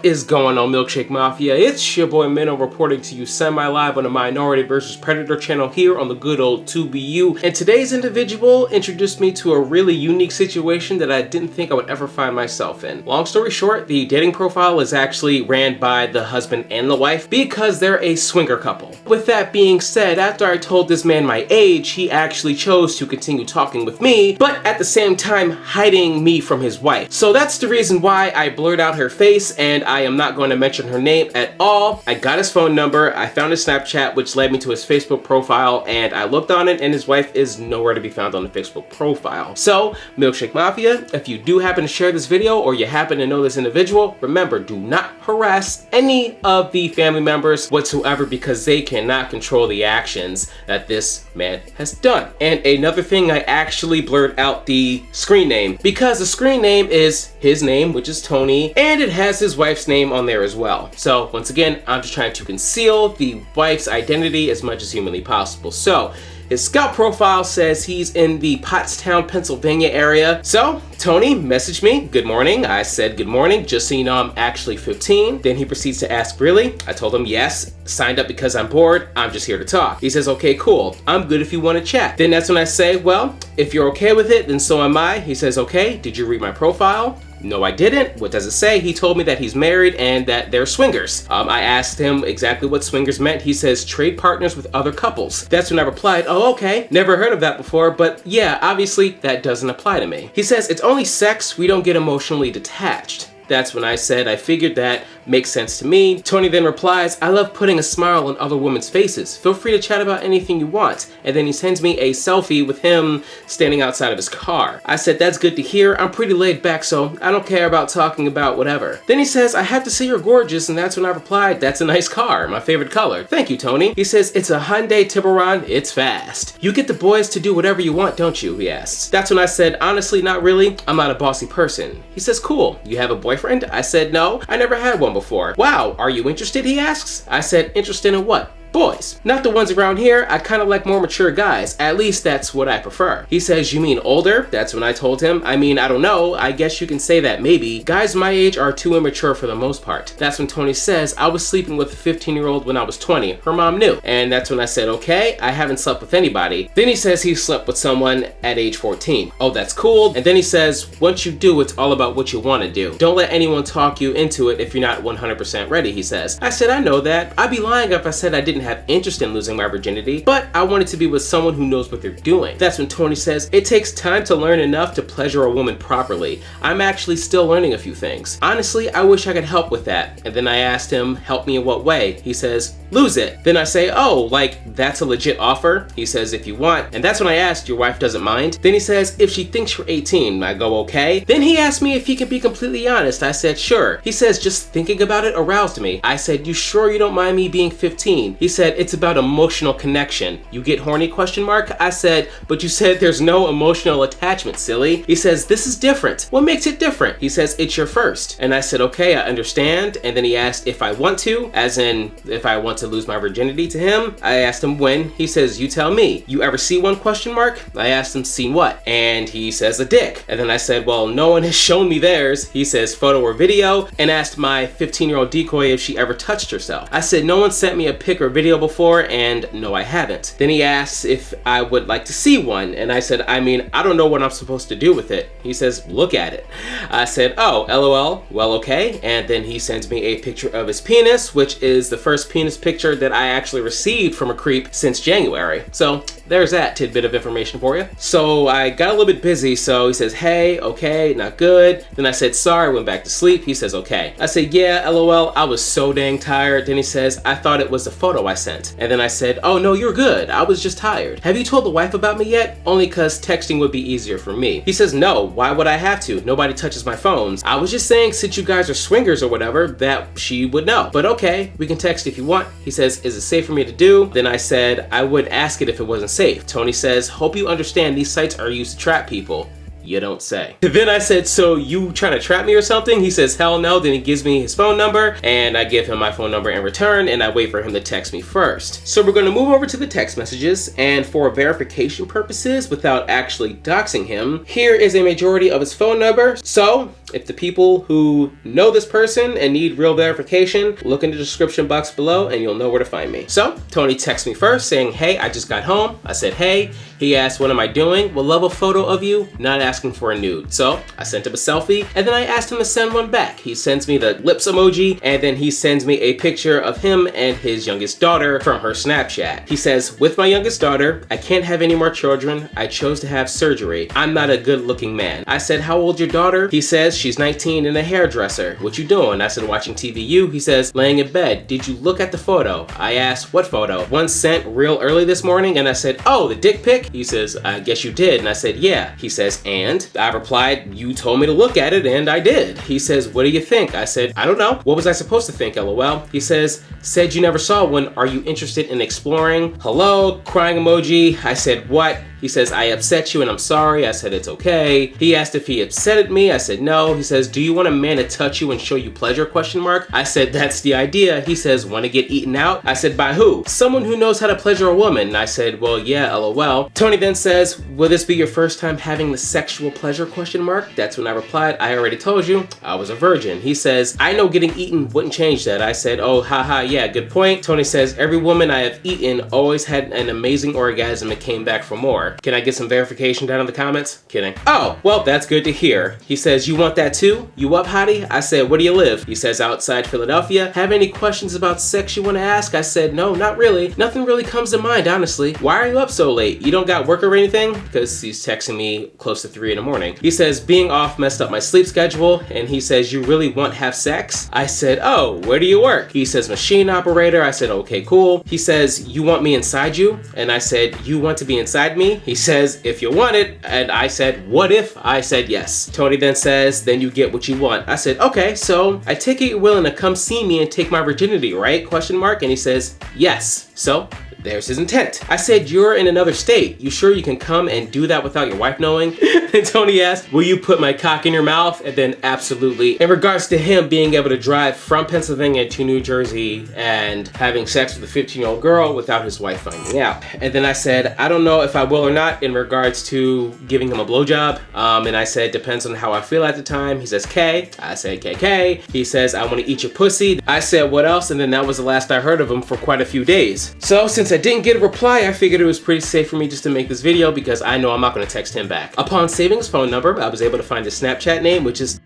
is going on, Milkshake Mafia? It's your boy Minnow reporting to you semi-live on the Minority vs. Predator channel here on the good old 2BU. And today's individual introduced me to a really unique situation that I didn't think I would ever find myself in. Long story short, the dating profile is actually ran by the husband and the wife because they're a swinger couple. With that being said, after I told this man my age, he actually chose to continue talking with me, but at the same time hiding me from his wife. So that's the reason why I blurred out her face, and I am not going to mention her name at all. I got his phone number, I found his Snapchat, which led me to his Facebook profile, and I looked on it, and his wife is nowhere to be found on the Facebook profile. So, Milkshake Mafia, if you do happen to share this video, or you happen to know this individual, remember, do not harass any of the family members whatsoever, because they cannot control the actions that this man has done. And another thing, I actually blurred out the screen name, because the screen name is his name, which is Tony, and it has his wife's name on there as well. So once again, I'm just trying to conceal the wife's identity as much as humanly possible. So his Scout profile says he's in the Pottstown, Pennsylvania area. So Tony messaged me, good morning. I said, good morning, just so you know I'm actually 15. Then he proceeds to ask, really? I told him, yes, signed up because I'm bored. I'm just here to talk. He says, okay, cool. I'm good if you want to chat. Then that's when I say, well, if you're okay with it, then so am I. He says, okay, did you read my profile? No, I didn't. What does it say? He told me that he's married and that they're swingers. I asked him exactly what swingers meant. He says trade partners with other couples. That's when I replied, oh, okay. Never heard of that before, but yeah, obviously that doesn't apply to me. He says it's only sex. We don't get emotionally detached. That's when I said I figured that makes sense to me. Tony then replies, I love putting a smile on other women's faces. Feel free to chat about anything you want. And then he sends me a selfie with him standing outside of his car. I said, that's good to hear. I'm pretty laid back, so I don't care about talking about whatever. Then he says, I have to say you're gorgeous, and that's when I replied, that's a nice car, my favorite color. Thank you, Tony. He says, it's a Hyundai Tiburon, it's fast. You get the boys to do whatever you want, don't you? He asks. That's when I said, honestly, not really. I'm not a bossy person. He says, cool. You have a boyfriend? I said, no, I never had one before. Wow, are you interested? He asks. I said, interested in what? Boys. Not the ones around here. I kind of like more mature guys. At least that's what I prefer. He says, you mean older? That's when I told him, I mean, I don't know. I guess you can say that maybe. Guys my age are too immature for the most part. That's when Tony says, I was sleeping with a 15-year-old when I was 20. Her mom knew. And that's when I said, okay, I haven't slept with anybody. Then he says he slept with someone at age 14. Oh, that's cool. And then he says, once you do, it's all about what you want to do. Don't let anyone talk you into it if you're not 100% ready, he says. I said, I know that. I'd be lying if I said I didn't have interest in losing my virginity, but I wanted to be with someone who knows what they're doing. That's when Tony says, it takes time to learn enough to pleasure a woman properly. I'm actually still learning a few things. Honestly, I wish I could help with that. And then I asked him, help me in what way? He says, lose it. Then I say, oh, like that's a legit offer? He says, if you want. And that's when I asked, your wife doesn't mind? Then he says, if she thinks you're 18, I go, okay. Then he asked me if he can be completely honest. I said, sure. He says, just thinking about it aroused me. I said, you sure you don't mind me being 15? He said, it's about emotional connection. You get horny, question mark? I said, but you said there's no emotional attachment, silly. He says, this is different. What makes it different? He says, it's your first. And I said, okay, I understand. And then he asked if I want to, as in if I want to lose my virginity to him. I asked him when. He says, you tell me. You ever see one, question mark? I asked him, seen what? And he says, a dick. And then I said, well, no one has shown me theirs. He says, photo or video, and asked my 15-year-old decoy if she ever touched herself. I said, no one sent me a pic or video before, and no, I haven't. Then he asks if I would like to see one, and I said, I mean, I don't know what I'm supposed to do with it. He says, look at it. I said, oh, LOL, well, okay. And then he sends me a picture of his penis, which is the first penis picture that I actually received from a creep since January. So there's that tidbit of information for you. So I got a little bit busy, so he says, hey, okay, not good. Then I said, sorry, went back to sleep. He says, okay. I said, yeah, LOL, I was so dang tired. Then he says, I thought it was the photo I sent. And then I said, oh no, you're good. I was just tired. Have you told the wife about me yet? Only cause texting would be easier for me. He says, no, why would I have to? Nobody touches my phones. I was just saying, since you guys are swingers or whatever, that she would know. But okay, we can text if you want. He says, is it safe for me to do? Then I said, I would ask it if it wasn't safe. Tony says, hope you understand these sites are used to trap people. You don't say. Then I said, so you trying to trap me or something? He says, hell no. Then he gives me his phone number, and I give him my phone number in return, and I wait for him to text me first. So we're gonna move over to the text messages, and for verification purposes, without actually doxing him, here is a majority of his phone number. So If the people who know this person and need real verification, look in the description box below and you'll know where to find me. So Tony texts me first saying, hey, I just got home. I said, hey. He asked, what am I doing? Well, love a photo of you, not asking for a nude. So I sent him a selfie and then I asked him to send one back. He sends me the lips emoji and then he sends me a picture of him and his youngest daughter from her Snapchat. He says, with my youngest daughter, I can't have any more children. I chose to have surgery. I'm not a good looking man. I said, how old's your daughter? He says, she's 19 and a hairdresser. What you doing? I said, watching TVU. He says, laying in bed. Did you look at the photo? I asked, what photo? One sent real early this morning and I said, oh, the dick pic? He says, I guess you did. And I said, yeah. He says, and? I replied, you told me to look at it and I did. He says, what do you think? I said, I don't know. What was I supposed to think, LOL? He says, said you never saw one. Are you interested in exploring? Hello, crying emoji. I said, what? He says, I upset you and I'm sorry. I said, it's okay. He asked if he upset at me. I said, no. He says, do you want a man to touch you and show you pleasure, question mark? I said, that's the idea. He says, want to get eaten out? I said, by who? Someone who knows how to pleasure a woman. I said, well, yeah, LOL. Tony then says, will this be your first time having the sexual pleasure, question mark? That's when I replied, I already told you, I was a virgin. He says, I know getting eaten wouldn't change that. I said, oh, haha, yeah, good point. Tony says, every woman I have eaten always had an amazing orgasm and came back for more. Can I get some verification down in the comments? Kidding. Oh, well, that's good to hear. He says, you want that too? You up, hottie? I said, where do you live? He says, outside Philadelphia. Have any questions about sex you want to ask? I said, no, not really. Nothing really comes to mind, honestly. Why are you up so late? You don't got work or anything? Because he's texting me close to 3 in the morning. He says, being off messed up my sleep schedule. And he says, you really want to have sex? I said, oh, where do you work? He says, machine operator. I said, okay, cool. He says, you want me inside you? And I said, you want to be inside me? He says, if you want it. And I said, what if? I said, yes. Tony then says, then you get what you want. I said, okay, so I take it you're willing to come see me and take my virginity, right? Question mark. And he says, yes. So there's his intent. I said, you're in another state. You sure you can come and do that without your wife knowing? And Tony asked, will you put my cock in your mouth? And then absolutely. In regards to him being able to drive from Pennsylvania to New Jersey and having sex with a 15-year-old girl without his wife finding out. And then I said, I don't know if I will or not in regards to giving him a blowjob. And I said, depends on how I feel at the time. He says, K. I said, KK. He says, I want to eat your pussy. I said, what else? And then that was the last I heard of him for quite a few days. So since I didn't get a reply, I figured it was pretty safe for me just to make this video because I know I'm not going to text him back. Upon saving his phone number, I was able to find his Snapchat name, which is...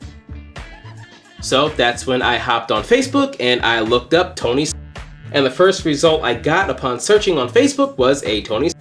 So that's when I hopped on Facebook and I looked up Tony's. And the first result I got upon searching on Facebook was a Tony's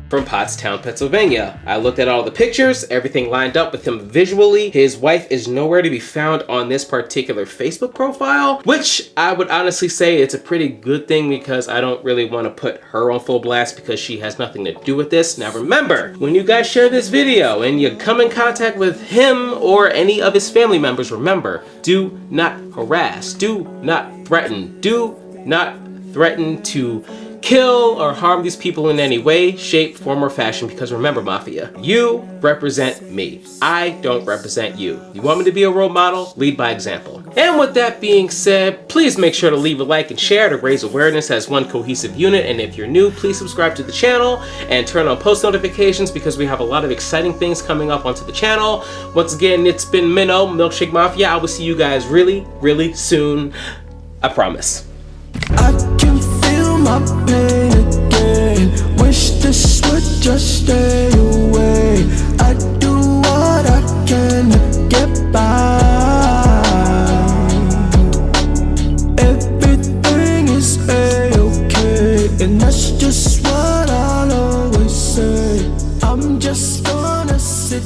from Pottstown, Pennsylvania. I looked at all the pictures, everything lined up with him visually. His wife is nowhere to be found on this particular Facebook profile, which I would honestly say it's a pretty good thing because I don't really want to put her on full blast because she has nothing to do with this. Now remember, when you guys share this video and you come in contact with him or any of his family members, remember, do not harass, do not threaten, do not threaten to kill or harm these people in any way, shape, form, or fashion, because remember, Mafia, you represent me. I don't represent you. You want me to be a role model? Lead by example. And with that being said, please make sure to leave a like and share to raise awareness as one cohesive unit. And if you're new, please subscribe to the channel and turn on post notifications because we have a lot of exciting things coming up onto the channel. Once again, it's been Minnow, Milkshake Mafia. I will see you guys really, really soon. I promise. I can feel my pain again. Wish this would just stay away. I do what I can to get by. Everything is a-okay, and that's just what I'll always say. I'm just gonna sit